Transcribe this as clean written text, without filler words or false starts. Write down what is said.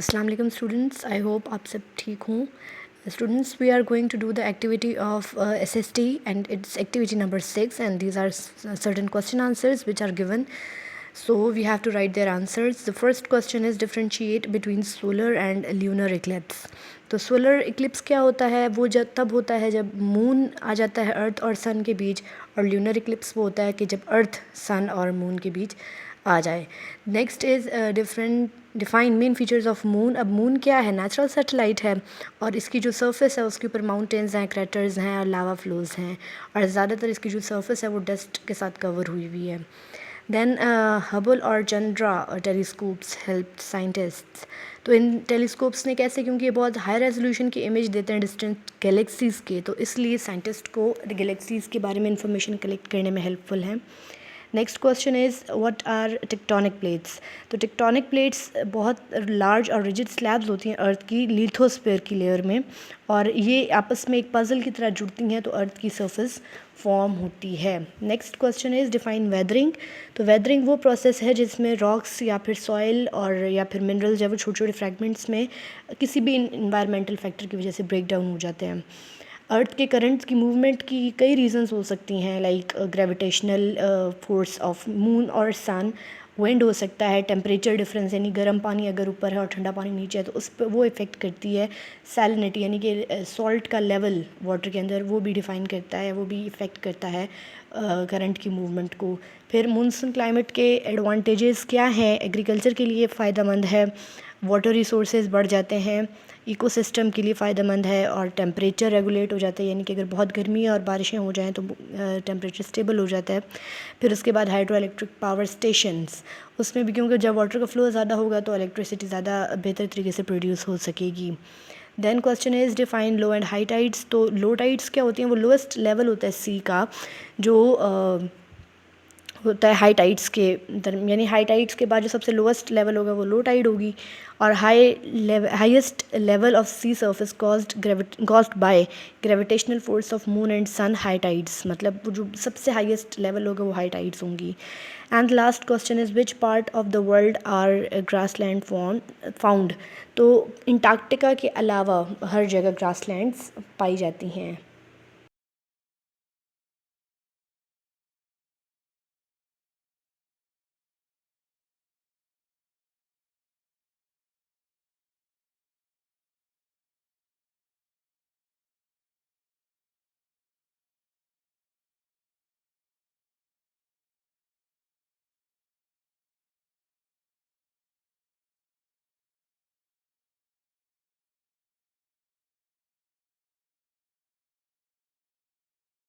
अस्सलाम वालेकुम students, I hope आप सब ठीक हों. Students, we are going to do the activity of SST and it's activity number 6, and these are certain question answers which are given. So we have to write their answers. The first question is differentiate between solar and lunar eclipse. तो solar Eclipse क्या होता है? वो जब तब होता है जब मून आ जाता है अर्थ और सन के बीच, और ल्यूनर इक्लिप्स वो होता है कि जब अर्थ सन और मून के बीच आ जाए. Next is define main features of moon. अब मून क्या है? नेचुरल सैटेलाइट है, और इसकी जो सरफेस है उसके ऊपर माउंटेन्स हैं, क्रैटर्स हैं और लावा फ्लोज हैं, और ज़्यादातर इसकी जो सरफेस है वो डस्ट के साथ कवर हुई हुई है. देन हबल और चंद्रा टेलीस्कोप्स हेल्प साइंटिस्ट्स. तो इन टेलीस्कोप्स ने कैसे, क्योंकि ये बहुत हाई रेजोल्यूशन की इमेज देते हैं डिस्टेंट गैलेक्सीज़ के, तो इसलिए साइंटिस्ट को गैलेक्सीज़ के बारे में इंफॉर्मेशन कलेक्ट करने में हेल्पफुल हैं. Next question is what are tectonic plates. तो टेक्टोनिक प्लेट्स बहुत लार्ज और रिजिड स्लैब्स होती हैं अर्थ की लिथोस्फीयर की लेयर में, और ये आपस में एक पजल की तरह जुड़ती हैं तो अर्थ की सरफेस फॉर्म होती है. Next question is define weathering. तो वेदरिंग वो प्रोसेस है जिसमें रॉक्स या फिर सॉइल और या फिर मिनरल्स जब वो छोटे छोटे फ्रैगमेंट्स में किसी भी इन्वायरमेंटल फैक्टर की वजह से ब्रेक डाउन हो जाते हैं. अर्थ के करंट की मूवमेंट की कई रीजंस हो सकती हैं, like gravitational force of moon और सन, विंड हो सकता है, टेम्परेचर डिफरेंस यानी गर्म पानी अगर ऊपर है और ठंडा पानी नीचे है तो उस पर वो इफ़ेक्ट करती है. सैलिनिटी यानी कि सॉल्ट का लेवल वाटर के अंदर वो भी डिफ़ाइन करता है, वो भी इफ़ेक्ट करता है करंट की मूवमेंट को. फिर मानसून क्लाइमेट के एडवांटेजेस क्या हैं? एग्रीकल्चर के लिए फ़ायदेमंद है, वाटर रिसोर्सेज बढ़ जाते हैं, इकोसिस्टम के लिए फ़ायदेमंद है, और टेम्परेचर रेगुलेट हो जाता है, यानी कि अगर बहुत गर्मी और बारिशें हो जाएं तो टेम्परेचर स्टेबल हो जाता है. फिर उसके बाद हाइड्रो इलेक्ट्रिक पावर स्टेशंस, उसमें भी क्योंकि जब वाटर का फ्लो ज़्यादा होगा तो इलेक्ट्रिसिटी ज़्यादा बेहतर तरीके से प्रोड्यूस हो सकेगी. Then question is define low and high tides. तो लो टाइड्स क्या होती हैं? वो लोएस्ट लेवल होता है सी का, जो होता है हाई टाइड्स के यानी हाई टाइड्स के बाद जो सबसे लोएस्ट लेवल होगा वो लो टाइड होगी. और highest level of sea surface caused by gravitational force of moon and sun high tides, मतलब वो जो सबसे हाईएस्ट लेवल होगा वो हाई टाइड्स होंगी. And last question is which part of the world are grassland found. तो Antarctica के अलावा हर जगह ग्रासलैंड्स पाई जाती हैं.